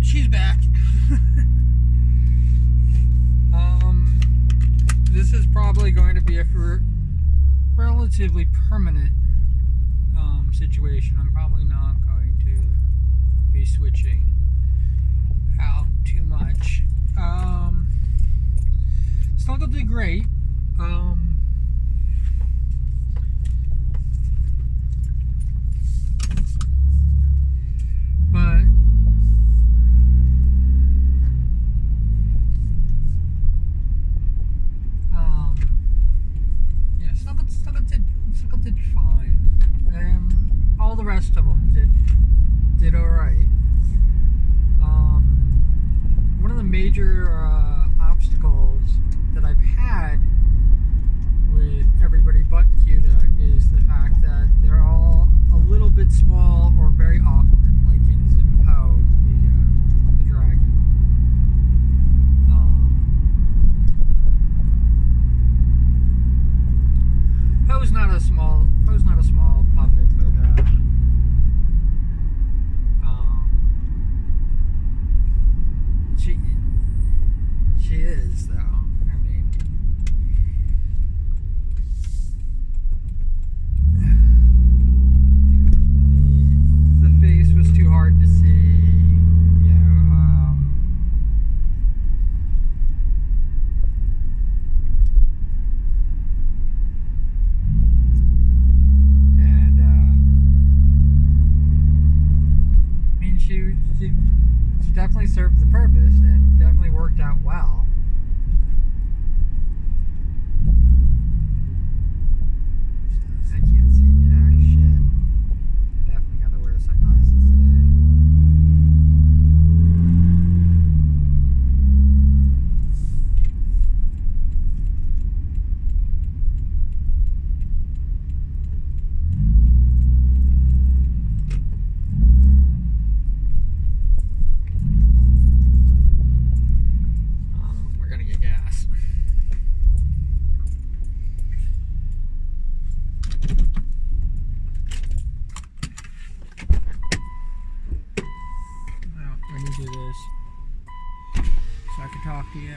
she's back. This is probably going to be a relatively permanent situation. I'm probably not going to be switching out too much. Snuggle did great. But yeah, Snuggle did fine. All the rest of them did all right. One of the major obstacles that I've had with everybody but Quta is the fact that they're all a little bit small or very awkward, like in Poe, the dragon. Poe's not a small puppet, but she is, though. I mean, the face was too hard to see, you know. And I mean, she definitely served the purpose and definitely worked out well. I can't see jack shit. Definitely gotta wear sunglasses today. We're gonna get gas. Now, let me do this so I can talk to you.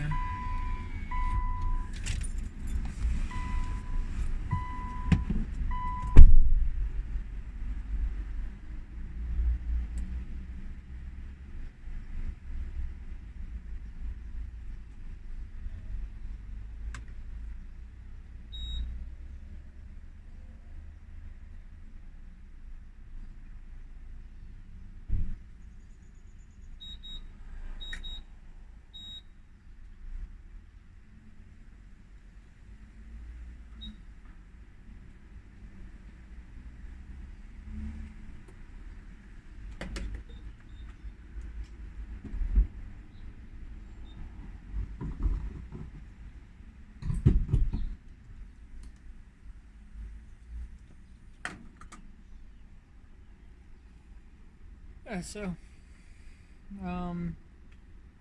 Yeah, so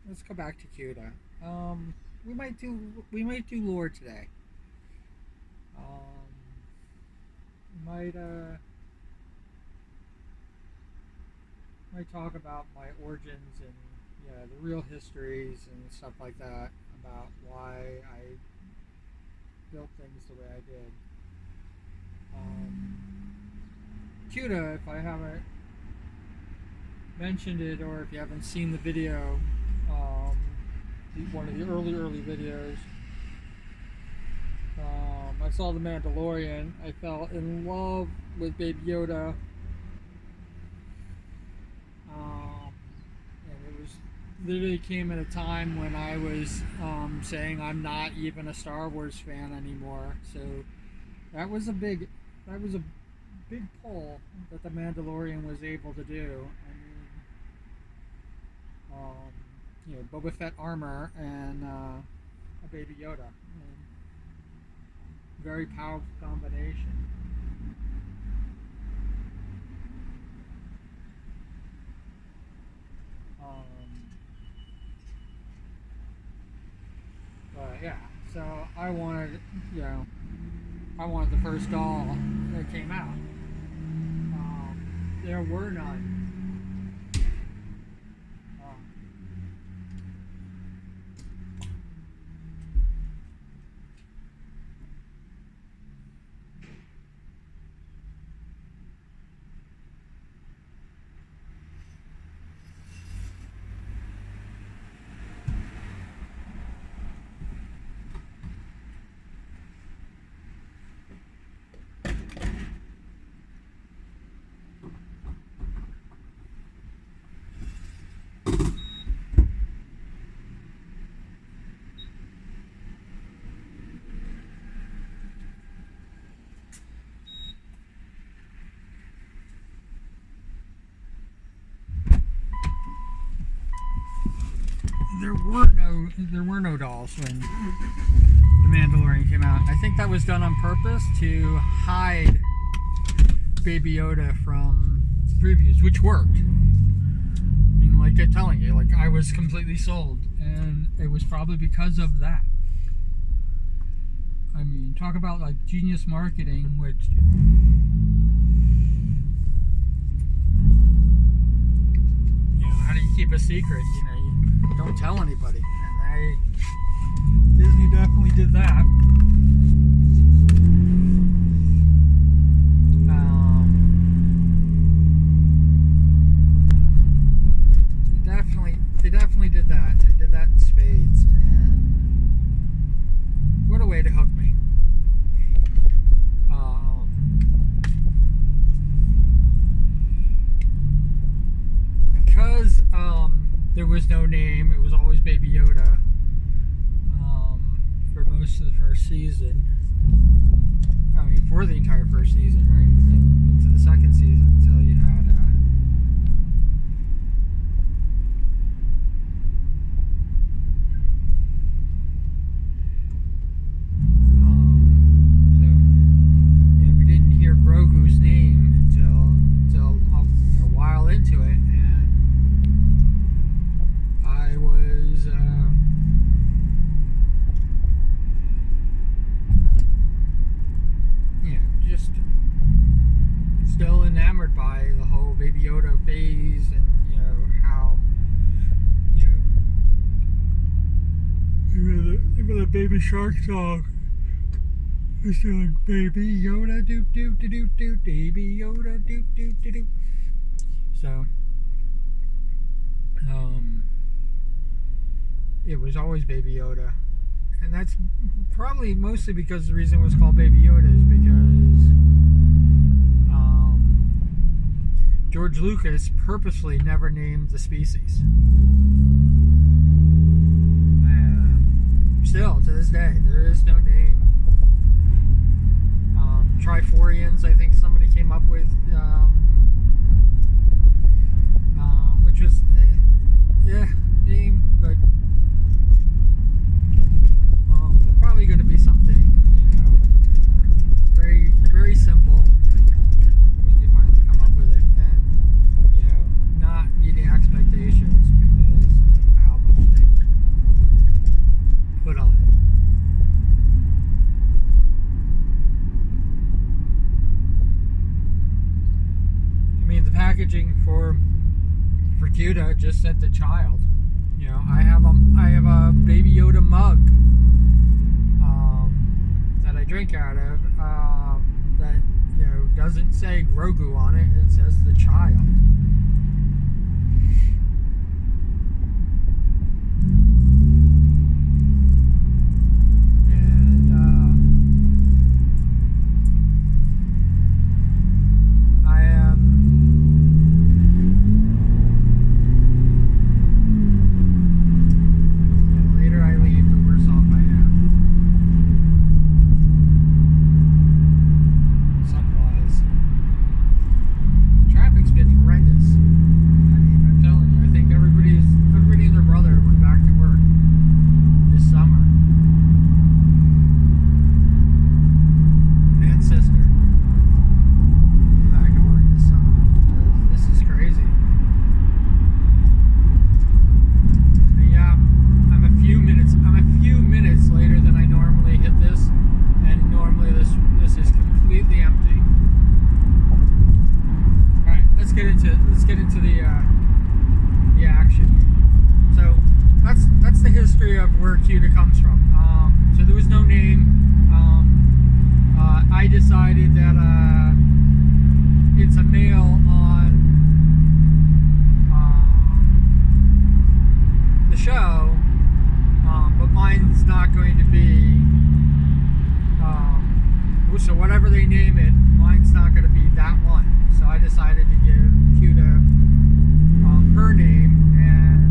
let's go back to Quta. We might do lore today. Might talk about my origins and the real histories and stuff like that about why I built things the way I did. Quta, if I haven't mentioned it, or if you haven't seen the video, one of the early videos, I saw The Mandalorian. I fell in love with Baby Yoda, and it was literally came at a time when I was saying I'm not even a Star Wars fan anymore. So that was a big pull that The Mandalorian was able to do. Boba Fett armor and a Baby Yoda. Very powerful combination. But yeah, so I wanted the first doll that came out. There were none. There were no dolls when The Mandalorian came out. I think that was done on purpose to hide Baby Yoda from previews, which worked. I mean, like I'm telling you, like I was completely sold, and it was probably because of that. I mean, talk about like genius marketing, which how do you keep a secret? You don't tell anybody, and Disney definitely did that. They definitely did that. They did that in spades, and what a way to hook me. Because there was no name, it was always Baby Yoda for most of the first season. I mean, for the entire first season, right? Into the second season until you had we didn't hear Grogu's name until a while into it, and I was just still enamored by the whole Baby Yoda phase, and how even the Baby Shark song was doing Baby Yoda doop doop doop doop, Baby Yoda doop doop doop. So it was always Baby Yoda, and that's probably mostly because the reason it was called Baby Yoda is because George Lucas purposely never named the species. And still, to this day, there is no name. Triforians, I think somebody came up with, which was, name, but probably going to be something, very, very simple when you finally come up with it, and, not meeting expectations because of how much they put on it. I mean, the packaging for Quta just said the child. I have a Baby Yoda mug that I drink out of that doesn't say Grogu on it. It says the child. Let's get into the action. So that's the history of where Quta comes from. So there was no name. I decided that it's a male on the show, but mine's not going to be. So whatever they name it, mine's not going to be that one. So I decided to give Quta her name, and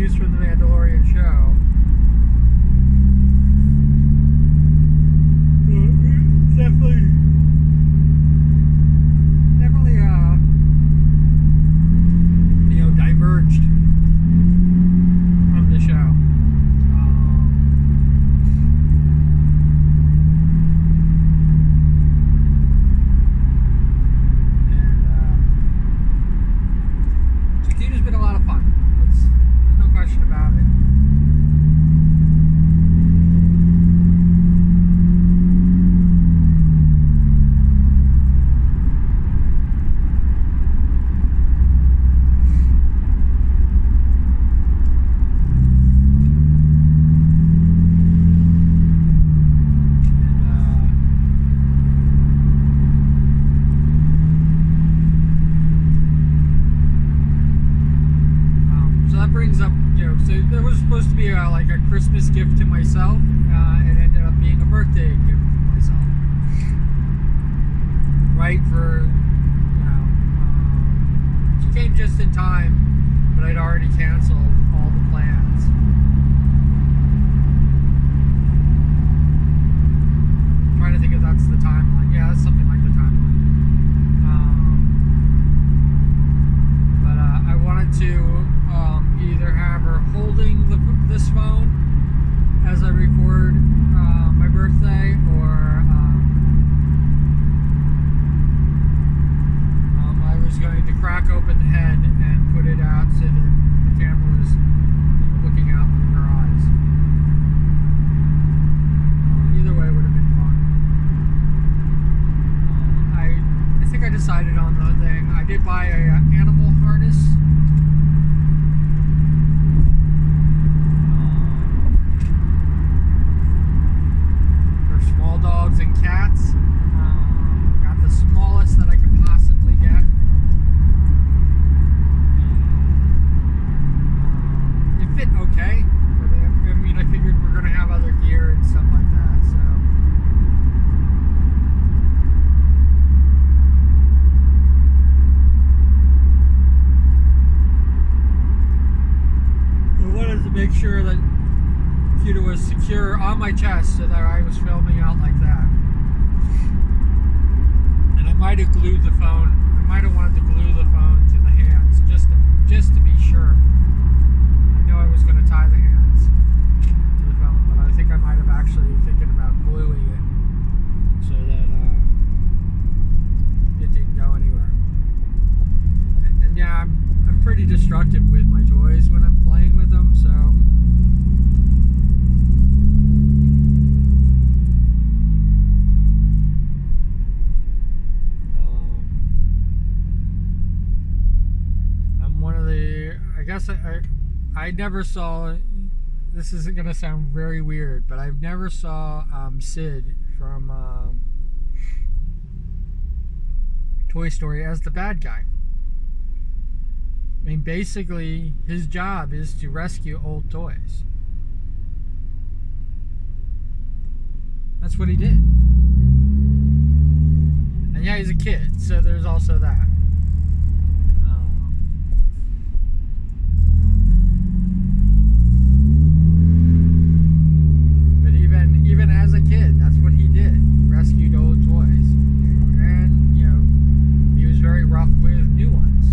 cues from the Mandalorian show. Definitely, diverged from the show. So Quta's been a lot of fun. There's no question about it. Brings up, so there was supposed to be like a Christmas gift to myself. It ended up being a birthday gift to myself. Right for, she came just in time, but I'd already canceled all the plans. I'm trying to think if that's the timeline. Yeah, that's something like the timeline. But I wanted to either have her holding this phone as I record my birthday, or I was going to crack open the head and put it out so that the camera was looking out from her eyes. Either way would have been fun. I think I decided on the thing. I did buy a animal harness. Small dogs and cats. Got the smallest that I could possibly get. It fit okay, but I mean, I figured we're going to have other gear and stuff like that, so. I wanted to make sure that Quta was secure on my chest so that I was filming out like that. And I might have glued the phone. I might have wanted to glue the phone to the hands just to be sure. I know I was going to tie the hands to the phone, but I think I might have actually thinking about gluing it so that it didn't go anywhere. And yeah, I'm pretty destructive with my toys when I'm playing with them, so. I guess I never saw, this isn't going to sound very weird, but I never saw Sid from Toy Story as the bad guy. I mean, basically, his job is to rescue old toys. That's what he did. And yeah, he's a kid, so there's also that. Even as a kid, that's what he did. Rescued old toys. And, he was very rough with new ones.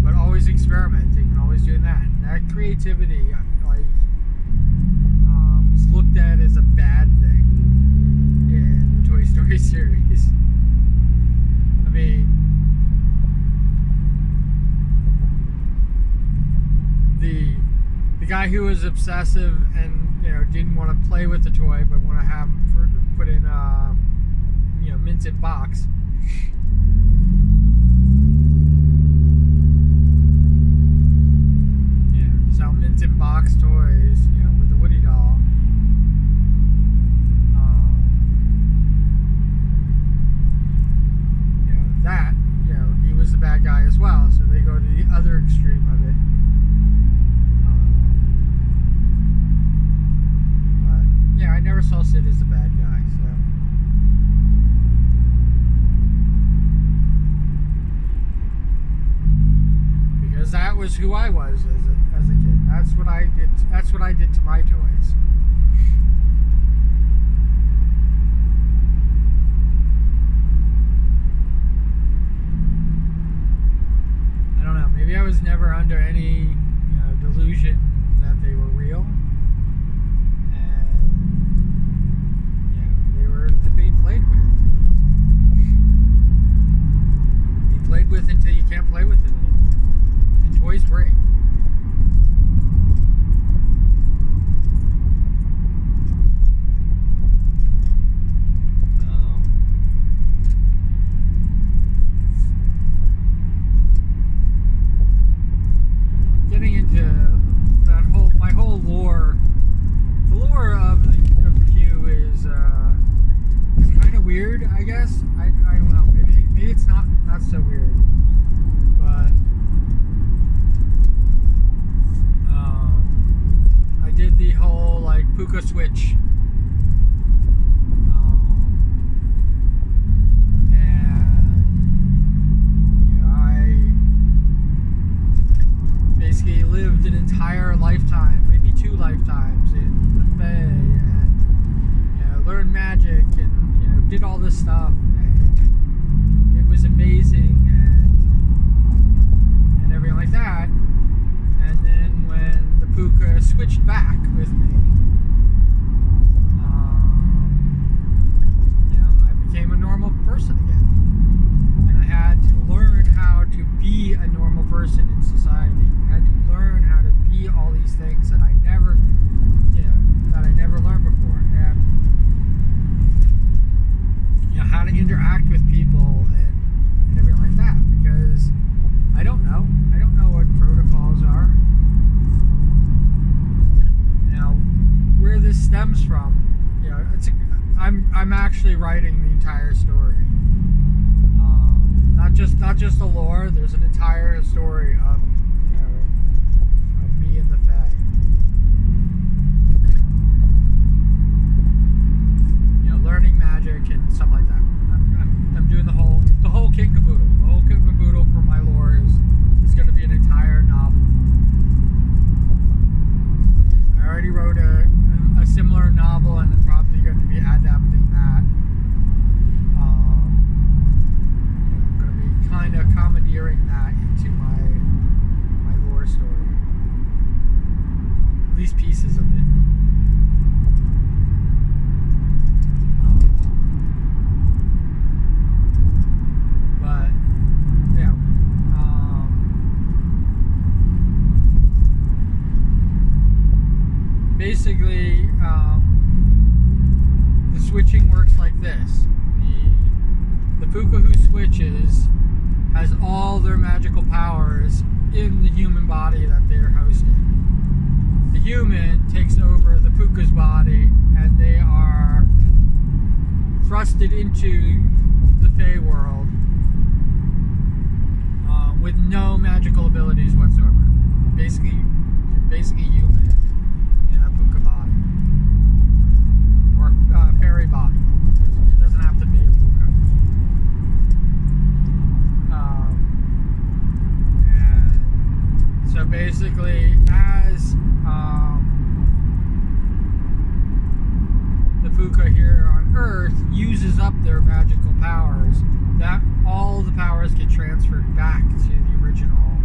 But always experimenting and always doing that. And that creativity, is looked at as a bad thing in the Toy Story series. I mean, the guy who was obsessive and didn't want to play with the toy but want to have him put in minted box. Sell minted box toys, with the Woody doll. He was the bad guy as well, so they go to the other extreme of it. Yeah, I never saw Sid as the bad guy, so. Because that was who I was as a kid. That's what I did. That's what I did to my toys. I don't know. Maybe I was never under any delusion that they were real, and they were to be played with. Be played with until you can't play with them anymore. And toys break. Getting into my whole lore. The lore of Q is kind of weird, I guess. I don't know. Maybe it's not so weird, but I did the whole puka switch, and I basically lived an entire lifetime, maybe 2 lifetimes in the Fae, and learned magic and did all this stuff, and it was amazing and everything like that. And then when the puka switched back with me, I became a normal person again, and I had to learn how to be a normal person in society. I had to learn how to be all these things that I never learned before, and how to interact with people and everything like that, because I don't know what protocols are. Now, where this stems from, I'm actually writing the entire story. Not just the lore. There's an entire story of me and the Fae. Learning magic and stuff like that. I'm doing the whole kit and caboodle. The whole kit and caboodle for my lore is going to be an entire novel. I already wrote a similar novel, and I'm probably going to be adapting that. I'm going to be kind of commandeering that into my lore story. At least pieces of it. Basically, the switching works like this. The puka who switches has all their magical powers in the human body that they're hosting. The human takes over the puka's body, and they are thrusted into the Fae world with no magical abilities whatsoever. Basically, you're basically human in a puka body or fairy body. It doesn't have to be a puka. And so basically, as the puka here on Earth uses up their magical powers, that all the powers get transferred back to the original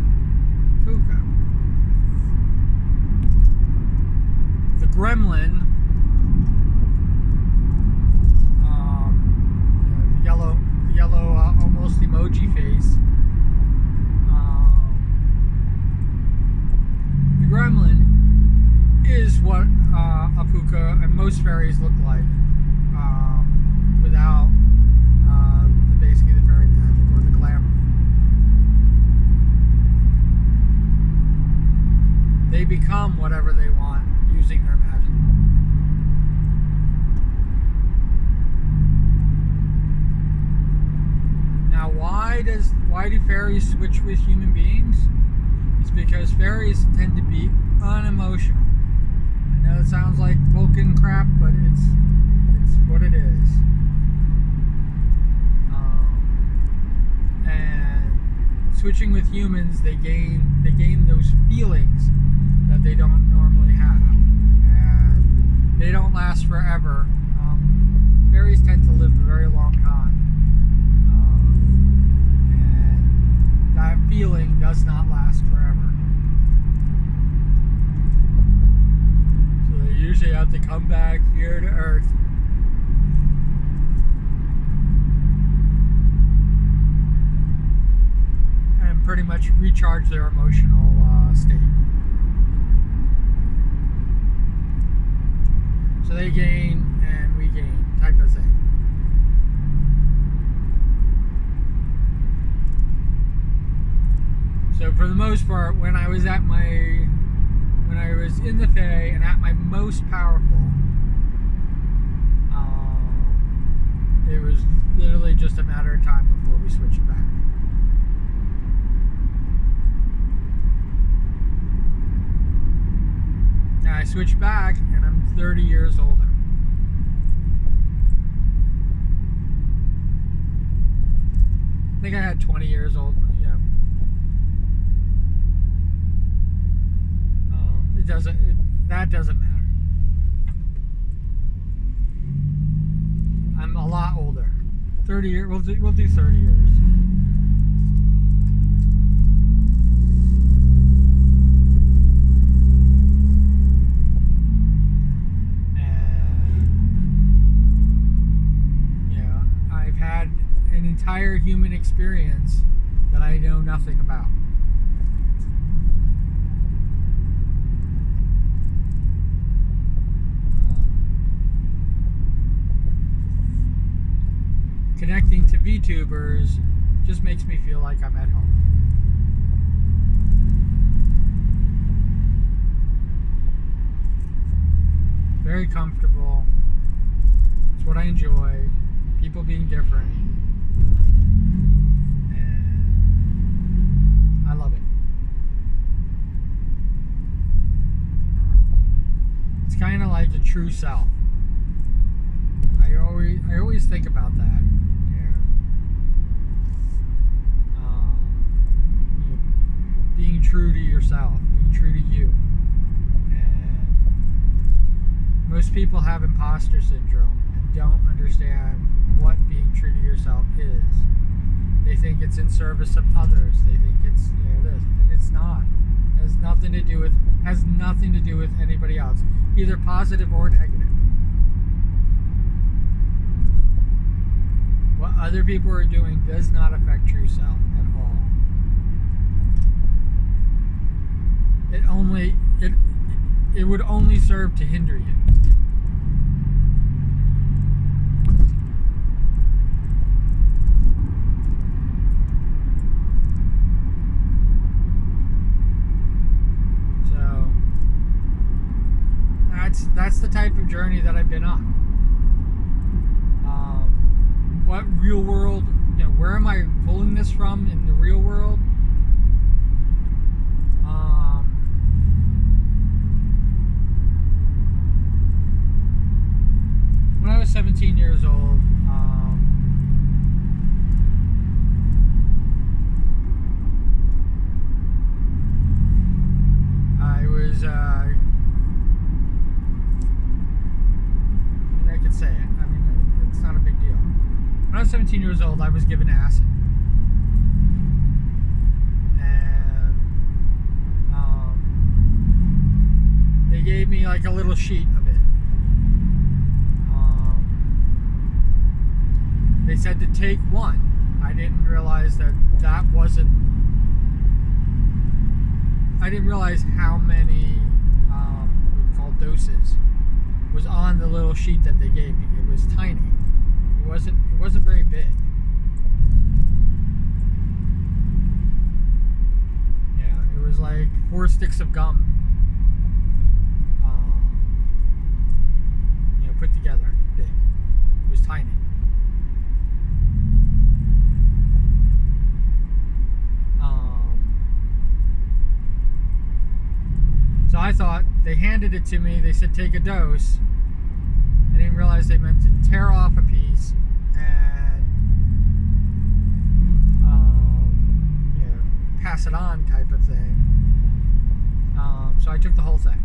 puka. The gremlin, the yellow almost emoji face. The gremlin is what a puka and most fairies look like, without basically the fairy magic or the glamour. They become whatever they want using their magic. Now, why do fairies switch with human beings? It's because fairies tend to be unemotional. I know it sounds like Vulcan crap, but it's what it is. And switching with humans, they gain those feelings that they don't they don't last forever. Fairies tend to live a very long time. And that feeling does not last forever. So they usually have to come back here to Earth. And pretty much recharge their emotional state. So they gain and we gain, type of thing. So for the most part, when I was in the Fae and at my most powerful, it was literally just a matter of time before we switched back. Now I switched back and I'm 30 years older. I think I had 20 years old, yeah. That doesn't matter. I'm a lot older. 30 years, we'll do 30 years. An entire human experience that I know nothing about. Connecting to VTubers just makes me feel like I'm at home. Very comfortable. It's what I enjoy. People being different. And I love it. It's kind of like the true self. I always think about that. Being true to yourself, being true to you. And most people have imposter syndrome and don't understand what being true to yourself is. They think it's in service of others. They think it's this, and it's not. It has nothing to do with anybody else, either positive or negative. What other people are doing does not affect true self at all. It would only serve to hinder you. That's the type of journey that I've been on. What real world, where am I pulling this from in the real world? When I was 17 years old, I was I could say it. I mean, it's not a big deal. When I was 17 years old, I was given acid. And they gave me like a little sheet of it. They said to take one. I didn't realize that wasn't... I didn't realize how many we call doses was on the little sheet that they gave me. It was tiny. It wasn't very big. Yeah, it was like 4 sticks of gum, put together, big. It was tiny. So I thought, they handed it to me, they said take a dose. I didn't realize they meant to tear off a piece and pass it on type of thing. So I took the whole thing.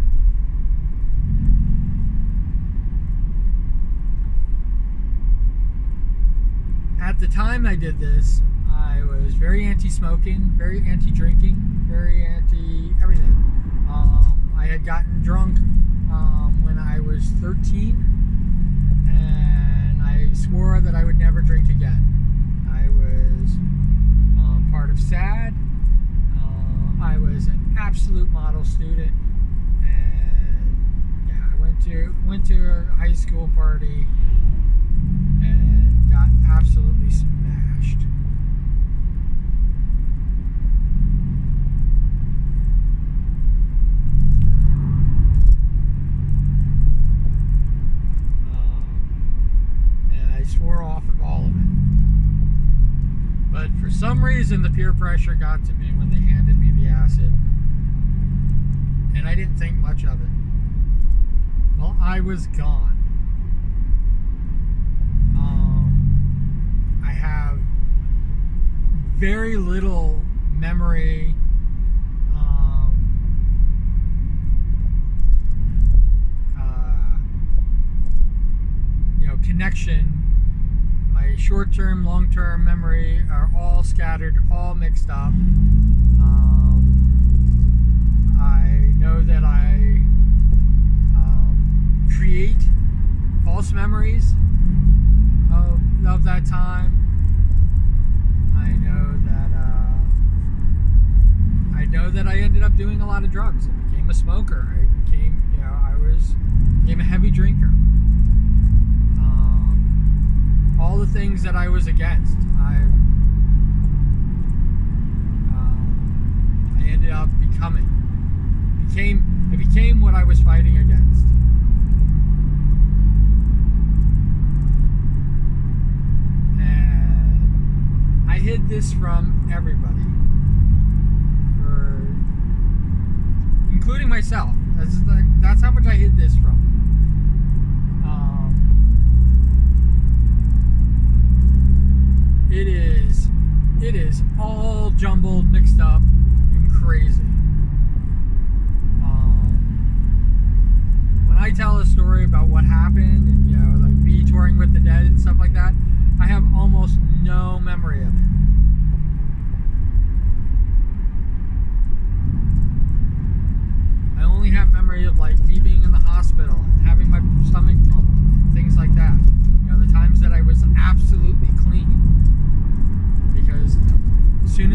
time I did this, I was very anti-smoking, very anti-drinking, very anti-everything. I had gotten drunk when I was 13, and I swore that I would never drink again. I was part of SAD. I was an absolute model student, and yeah, I went to a high school party and got absolutely smashed. And I swore off of all of it. But for some reason, the peer pressure got to me when they handed me the acid. And I didn't think much of it. Well, I was gone. I have very little memory. Connection. My short-term, long-term memory are all scattered, all mixed up. I know that I create false memories of that time. I know that I ended up doing a lot of drugs. I became a smoker. I became a heavy drinker. All the things that I was against, I ended up becoming. I became what I was fighting against. And I hid this from everybody, including myself. That's how much I hid this from. It is all jumbled, mixed up, and crazy. When I tell a story about what happened, and, like me touring with the Dead and stuff like that, I have almost no memory of it. I only have memory of like me being in the hospital and having my stomach pumped and things like that. The times that I was absolutely clean. Because as soon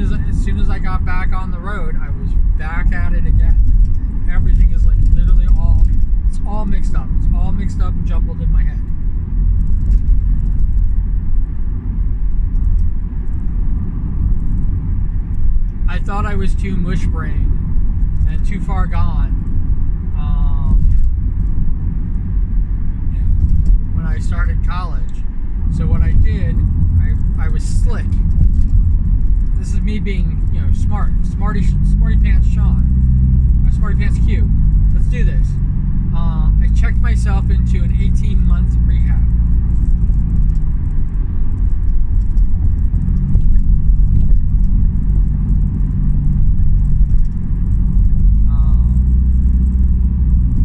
as I got back on the road, I was back at it again. And everything is like literally it's all mixed up. It's all mixed up and jumbled in my head. I thought I was too mush-brained and too far gone when I started college. So what I did, I was slick. This is me being, smart, smarty pants Sean, smarty pants Q. Let's do this. I checked myself into an 18-month rehab.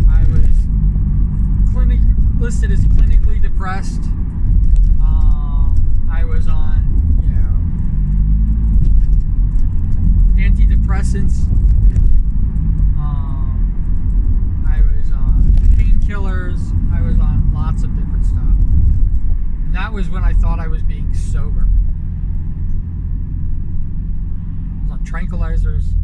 I was listed as clinically depressed. I was on, antidepressants. I was on painkillers. I was on lots of different stuff. And that was when I thought I was being sober. I was on tranquilizers.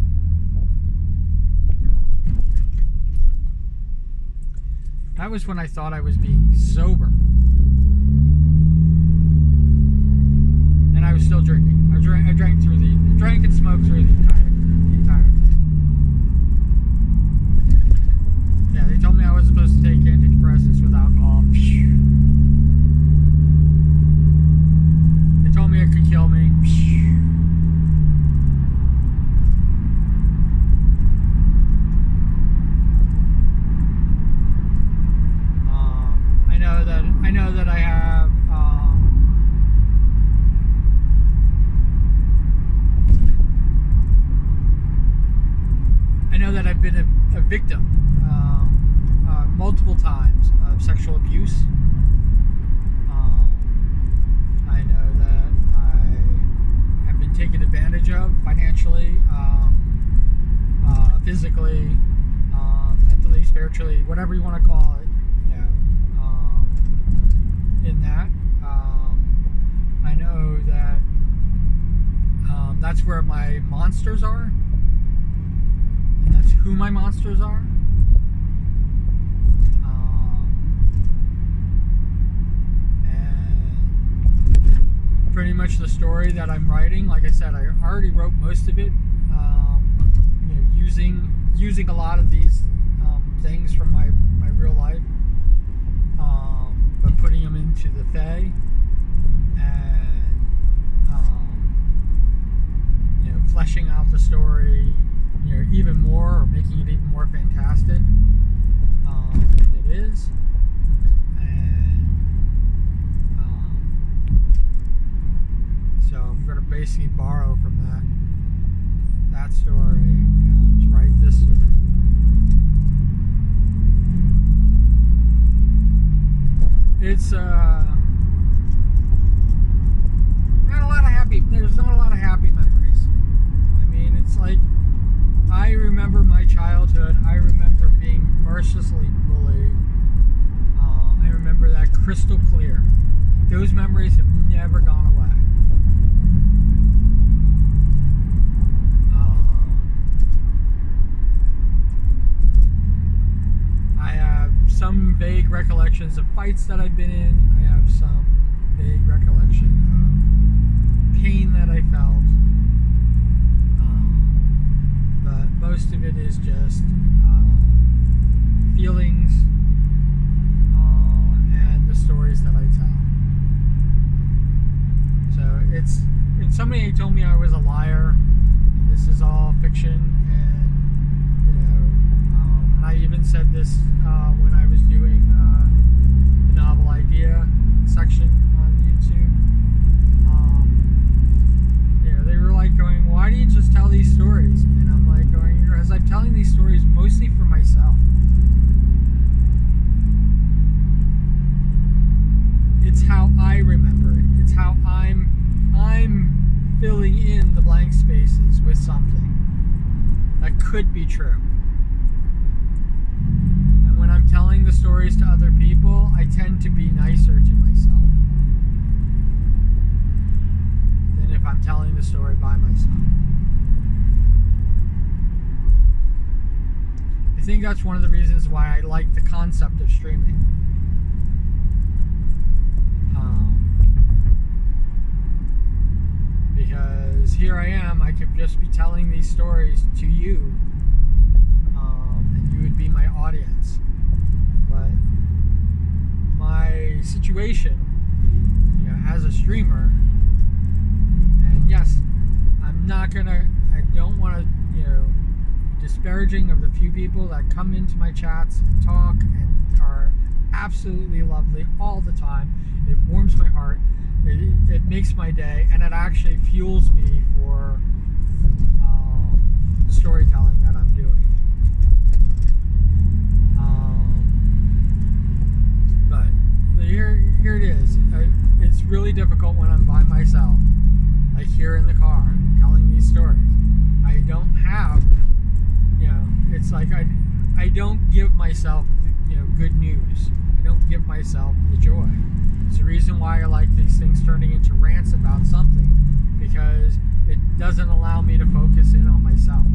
That was when I thought I was being sober. And I was still drinking. I drank and smoked through the entire thing. Yeah, they told me I was supposed to take antidepressants with alcohol. They told me it could kill me. I know that I have that I've been a victim multiple times of sexual abuse. I know that I financially, physically, mentally, spiritually, whatever you want to call it, in that. I know that that's where my monsters are, and that's who my monsters are. And pretty much the story that I'm writing, like I said, I already wrote most of it, using a lot of these things from my real life, but putting them into the Fae, and fleshing out the story, even more, or making it even more fantastic than it is. And so I'm going to basically borrow from that story to write this story. It's there's not a lot of happy memories. I mean, it's like, I remember my childhood. I remember being mercilessly bullied. I remember that crystal clear. Those memories have never gone away. I have some vague recollections of fights that I've been in. I have some vague recollection of pain that I felt. But most of it is just feelings and the stories that I tell. So and somebody told me I was a liar, and this is all fiction, and and I even said this when I was doing the novel idea section on YouTube. They were like going, why do you just tell these stories? And I'm like going, because I'm telling these stories mostly for myself. It's how I remember it. It's how I'm filling in the blank spaces with something that could be true. And when I'm telling the stories to other people, I tend to be nicer to myself than if I'm telling the story by myself. I think that's one of the reasons why I like the concept of streaming. Because here I am, I could just be telling these stories to you, and you would be my audience. But my situation, as a streamer, and yes, I don't want to, disparaging of the few people that come into my chats and talk and are absolutely lovely all the time. It warms my heart. It makes my day, and it actually fuels me for the storytelling that I'm doing. But here it is. It's really difficult when I'm by myself, like here in the car, telling these stories. I don't have, it's like I don't give myself, good news. I don't give myself the joy. It's the reason why I like these things turning into rants about something, because it doesn't allow me to focus in on myself.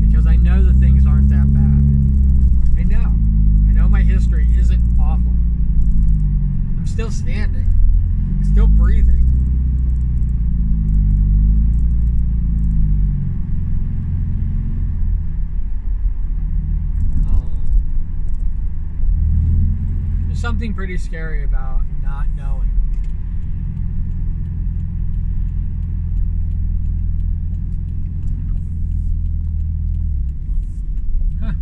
Because I know that things aren't that bad. I know my history isn't awful. I'm still standing. I'm still breathing. There's something pretty scary about not knowing. Huh.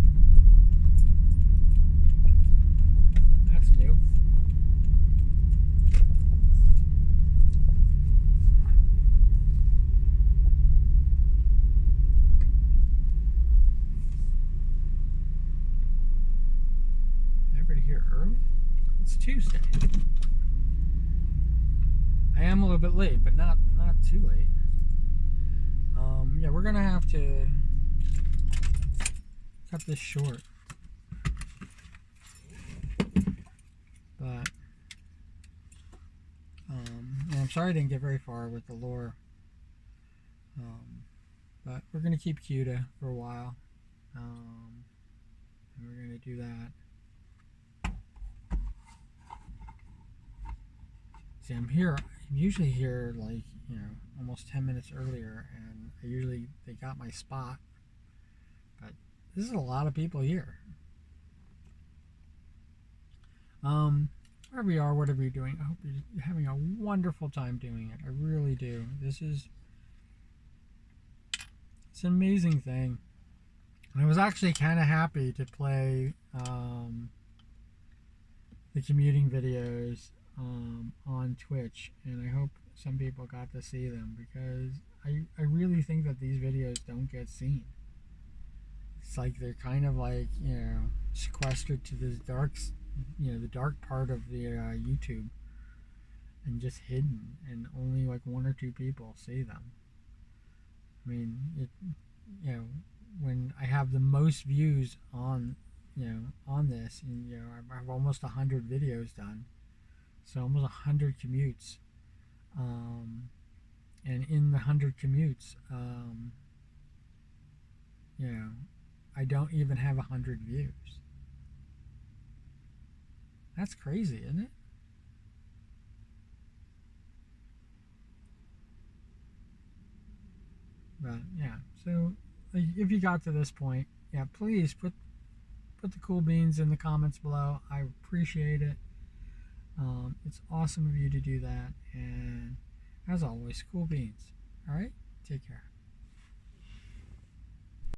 That's new. Tuesday. I am a little bit late, but not too late. Yeah, we're gonna have to cut this short. But and I'm sorry I didn't get very far with the lore. But we're gonna keep Quta for a while. And we're gonna do that. See, I'm usually here like, almost 10 minutes earlier, and they got my spot. But this is a lot of people here. Wherever you are, whatever you're doing, I hope you're having a wonderful time doing it. I really do. It's an amazing thing. And I was actually kind of happy to play the commuting videos on Twitch, and I hope some people got to see them, because I really think that these videos don't get seen. It's like they're kind of like, sequestered to this the dark part of the YouTube, and just hidden, and only like one or two people see them. I mean, when I have the most views on this, and I have almost 100 videos done, so almost 100 commutes, and in the 100 commutes, I don't even have 100 views. That's crazy, isn't it? But yeah, so if you got to this point, please put the cool beans in the comments below. I appreciate it. It's awesome of you to do that, and as always, cool beans. All right, take care.